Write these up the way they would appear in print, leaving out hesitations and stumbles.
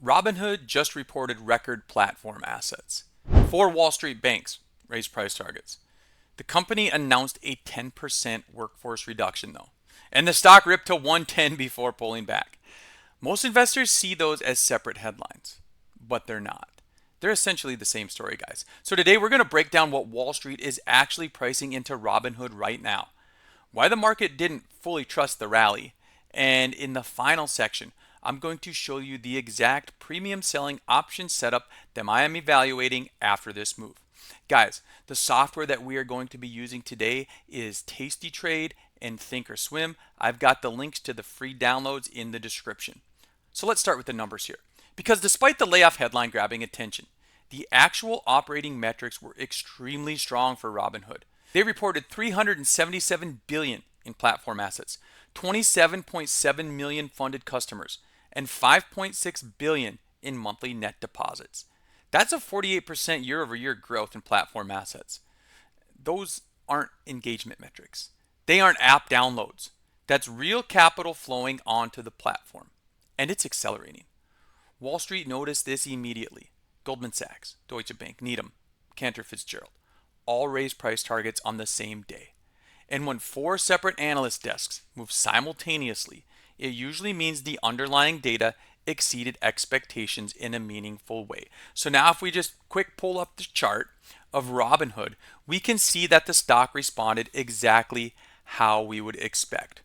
Robinhood just reported record platform assets. 4 Wall Street banks raised price targets. The company announced a 10% workforce reduction, though, and the stock ripped to 110 before pulling back. Most investors see those as separate headlines, but they're not. They're essentially the same story, guys. So today we're going to break down what Wall Street is actually pricing into Robinhood right now, why the market didn't fully trust the rally, and in the final section, I'm going to show you the exact premium selling option setup that I am evaluating after this move. Guys, the software that we are going to be using today is TastyTrade and thinkorswim. I've got the links to the free downloads in the description. So let's start with the numbers here. Because despite the layoff headline grabbing attention, the actual operating metrics were extremely strong for Robinhood. They reported 377 billion in platform assets, 27.7 million funded customers, and 5.6 billion in monthly net deposits. That's a 48% year-over-year growth in platform assets. Those aren't engagement metrics. They aren't app downloads. That's real capital flowing onto the platform, and it's accelerating. Wall Street noticed this immediately. Goldman Sachs, Deutsche Bank, Needham, Cantor Fitzgerald all raised price targets on the same day. And when 4 separate analyst desks move simultaneously, it usually means the underlying data exceeded expectations in a meaningful way. So now if we just quick pull up the chart of Robinhood, we can see that the stock responded exactly how we would expect.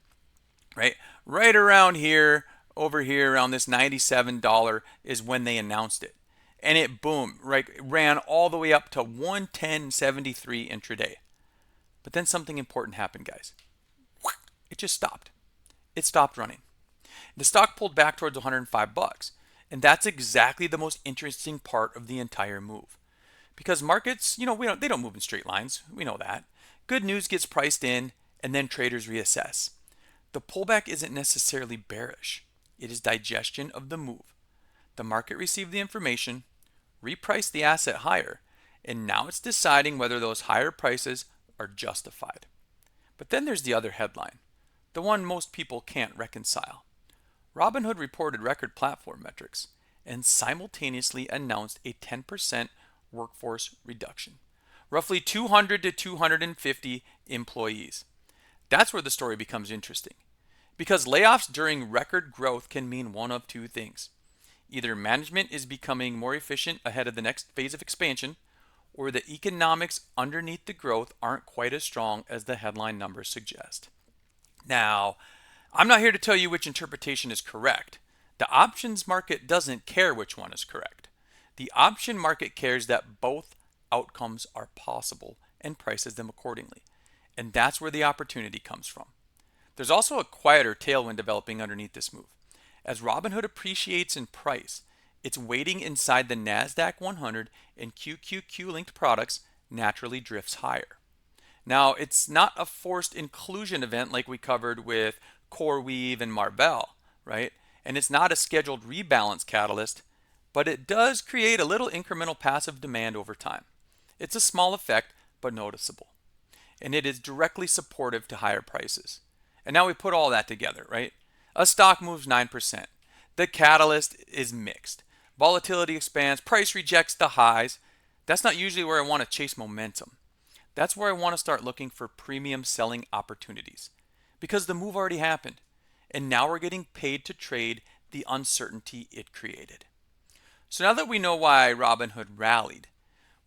Right around here, over here around this $97 is when they announced it. And it boom, right, ran all the way up to 110.73 intraday. But then something important happened, guys. It just stopped. It stopped running. The stock pulled back towards 105 bucks, and that's exactly the most interesting part of the entire move. Because markets, they don't move in straight lines. We know that. Good news gets priced in, and then traders reassess. The pullback isn't necessarily bearish. It is digestion of the move. The market received the information, repriced the asset higher, and now it's deciding whether those higher prices are justified. But then there's the other headline, the one most people can't reconcile. Robinhood reported record platform metrics and simultaneously announced a 10% workforce reduction, roughly 200 to 250 employees. That's where the story becomes interesting, because layoffs during record growth can mean one of two things. Either management is becoming more efficient ahead of the next phase of expansion, or the economics underneath the growth aren't quite as strong as the headline numbers suggest. Now, I'm not here to tell you which interpretation is correct. The options market doesn't care which one is correct. The option market cares that both outcomes are possible and prices them accordingly. And that's where the opportunity comes from. There's also a quieter tailwind developing underneath this move. As Robinhood appreciates in price, its weighting inside the NASDAQ 100 and QQQ linked products naturally drifts higher. Now, it's not a forced inclusion event like we covered with CoreWeave and Marvell, right? And it's not a scheduled rebalance catalyst, but it does create a little incremental passive demand over time. It's a small effect, but noticeable. And it is directly supportive to higher prices. And now we put all that together, right? A stock moves 9%. The catalyst is mixed. Volatility expands, price rejects the highs. That's not usually where I want to chase momentum. That's where I want to start looking for premium selling opportunities, because the move already happened, and now we're getting paid to trade the uncertainty it created. So now that we know why Robinhood rallied,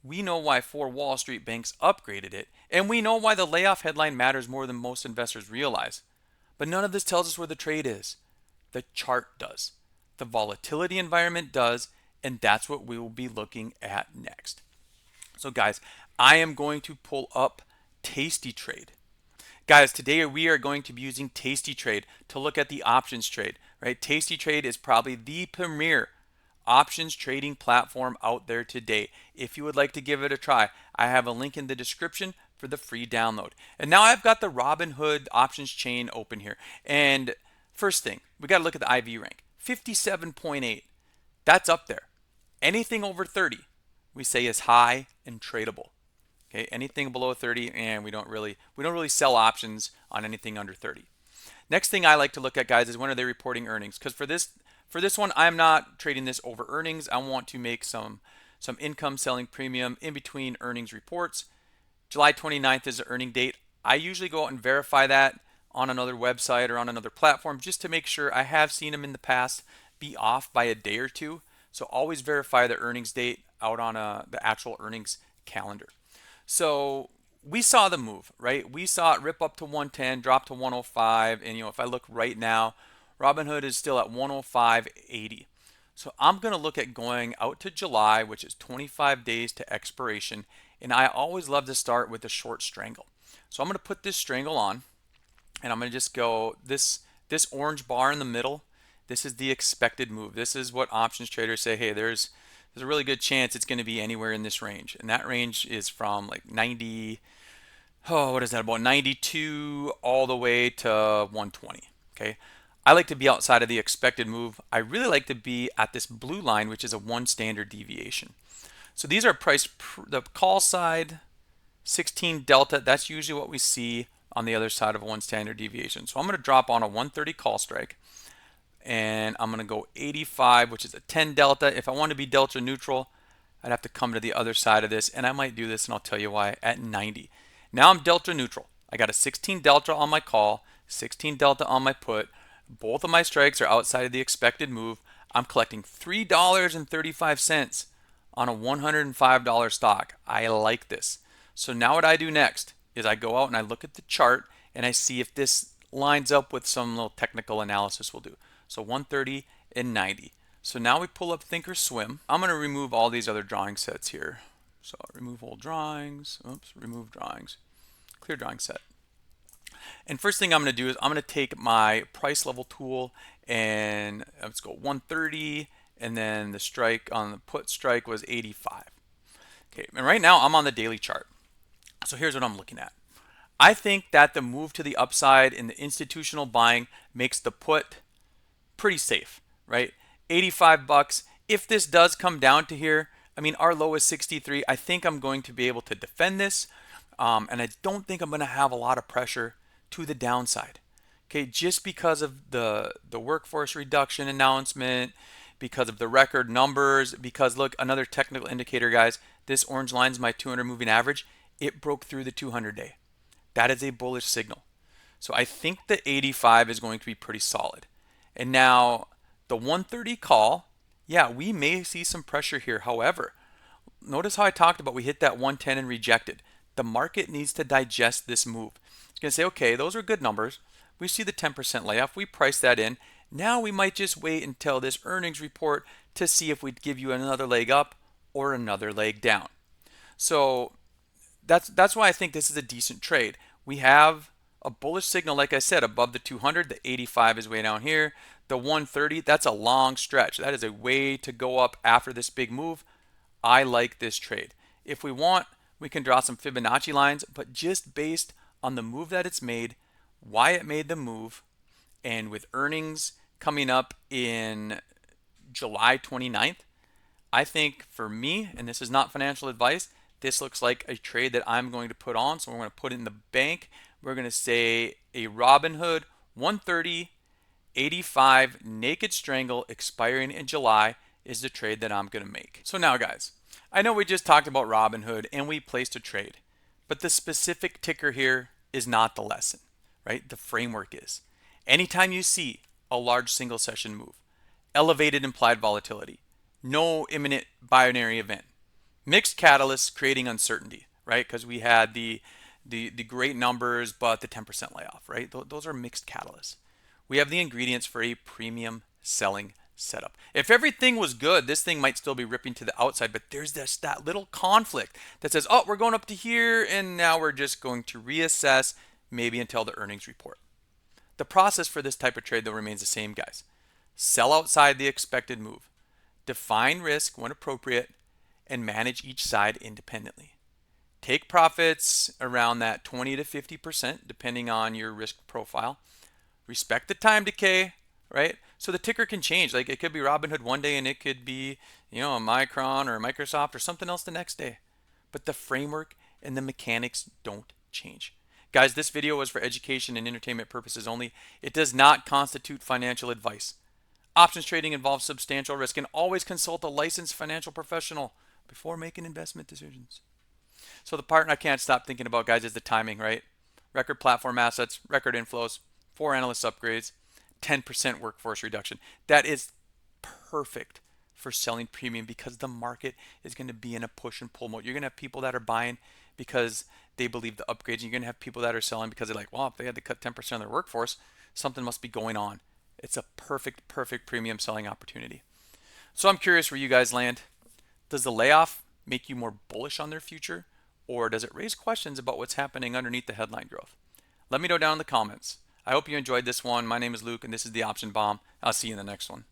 we know why 4 Wall Street banks upgraded it, and we know why the layoff headline matters more than most investors realize. But none of this tells us where the trade is. The chart does. The volatility environment does, and that's what we will be looking at next. So guys, I am going to pull up TastyTrade. Guys, today we are going to be using TastyTrade to look at the options trade, right? TastyTrade is probably the premier options trading platform out there today. If you would like to give it a try, I have a link in the description for the free download. And now I've got the Robinhood options chain open here. And first thing, we got to look at the IV rank. 57.8. That's up there. Anything over 30, we say is high and tradable. Okay, anything below 30, and we don't really sell options on anything under 30. Next thing I like to look at, guys, is when are they reporting earnings? Because for this For this one, I'm not trading this over earnings. I want to make some income selling premium in between earnings reports. July 29th is the earning date. I usually go out and verify that on another website or on another platform just to make sure. I have seen them in the past be off by a day or two. So always verify the earnings date out on the actual earnings calendar. So we saw the move, right? We saw it rip up to 110, drop to 105. And if I look right now, Robinhood is still at 105.80. So I'm going to look at going out to July, which is 25 days to expiration. And I always love to start with a short strangle. So I'm going to put this strangle on, and I'm going to just go this orange bar in the middle. This is the expected move. This is what options traders say, hey, there's a really good chance it's going to be anywhere in this range. And that range is from like 90, what is that, about 92 all the way to 120. Okay. I like to be outside of the expected move. I really like to be at this blue line, which is a 1 standard deviation. So these are priced, the call side, 16 delta. That's usually what we see on the other side of 1 standard deviation. So I'm going to drop on a 130 call strike, and I'm going to go 85, which is a 10 delta. If I want to be delta neutral, I'd have to come to the other side of this, and I might do this, and I'll tell you why, at 90. Now I'm delta neutral. I got a 16 delta on my call, 16 delta on my put. Both of my strikes are outside of the expected move. I'm collecting $3.35 on a $105 stock. I like this. So now what I do next is I go out and I look at the chart and I see if this lines up with some little technical analysis we'll do. So 130 and 90. So now we pull up thinkorswim. I'm going to remove all these other drawing sets here. So remove old drawings. Oops, remove drawings. Clear drawing set. And first thing I'm going to do is I'm going to take my price level tool and let's go 130, and then the strike on the put strike was 85. Okay, and right now I'm on the daily chart. So here's what I'm looking at. I think that the move to the upside in the institutional buying makes the put pretty safe, right? 85 bucks. If this does come down to here, I mean, our low is 63. I think I'm going to be able to defend this. And I don't think I'm going to have a lot of pressure to the downside. Okay, just because of the workforce reduction announcement, because of the record numbers, because look, another technical indicator, guys, this orange line is my 200 moving average. It broke through the 200 day. That is a bullish signal. So I think the 85 is going to be pretty solid. And now the 130 call, yeah, we may see some pressure here. However, notice how I talked about we hit that 110 and rejected. The market needs to digest this move. It's going to say, okay, those are good numbers. We see the 10% layoff. We price that in. Now we might just wait until this earnings report to see if we'd give you another leg up or another leg down. So that's why I think this is a decent trade. We have a bullish signal, like I said, above the 200. The 85 is way down here. The 130, that's a long stretch. That is a way to go up after this big move. I like this trade. If we want, we can draw some Fibonacci lines, but just based on the move that it's made, why it made the move, and with earnings coming up in July 29th, I think for me, and this is not financial advice, this looks like a trade that I'm going to put on. So we're going to put it in the bank. We're going to say a Robinhood 130, 85 naked strangle expiring in July is the trade that I'm going to make. So now, guys, I know we just talked about Robinhood and we placed a trade, but the specific ticker here is not the lesson, right? The framework is. Anytime you see a large single session move, elevated implied volatility, no imminent binary event, mixed catalysts creating uncertainty, right? Because we had the great numbers, but the 10% layoff, right? Those are mixed catalysts. We have the ingredients for a premium selling setup. If everything was good, this thing might still be ripping to the outside, but there's that little conflict that says, oh, we're going up to here, and now we're just going to reassess maybe until the earnings report. The process for this type of trade, though, remains the same, guys. Sell outside the expected move. Define risk when appropriate, and manage each side independently. Take profits around that 20 to 50%, depending on your risk profile. Respect the time decay, right? So the ticker can change. Like it could be Robinhood one day and it could be, a Micron or a Microsoft or something else the next day. But the framework and the mechanics don't change. Guys, this video was for education and entertainment purposes only. It does not constitute financial advice. Options trading involves substantial risk, and always consult a licensed financial professional before making investment decisions. So the part I can't stop thinking about, guys, is the timing, right? Record platform assets, record inflows, 4 analyst upgrades, 10% workforce reduction. That is perfect for selling premium because the market is going to be in a push and pull mode. You're going to have people that are buying because they believe the upgrades. You're going to have people that are selling because they're like, well, if they had to cut 10% of their workforce, something must be going on. It's a perfect premium selling opportunity. So I'm curious where you guys land. Does the layoff make you more bullish on their future, or does it raise questions about what's happening underneath the headline growth? Let me know down in the comments. I hope you enjoyed this one. My name is Luke, and this is the Option Bomb. I'll see you in the next one.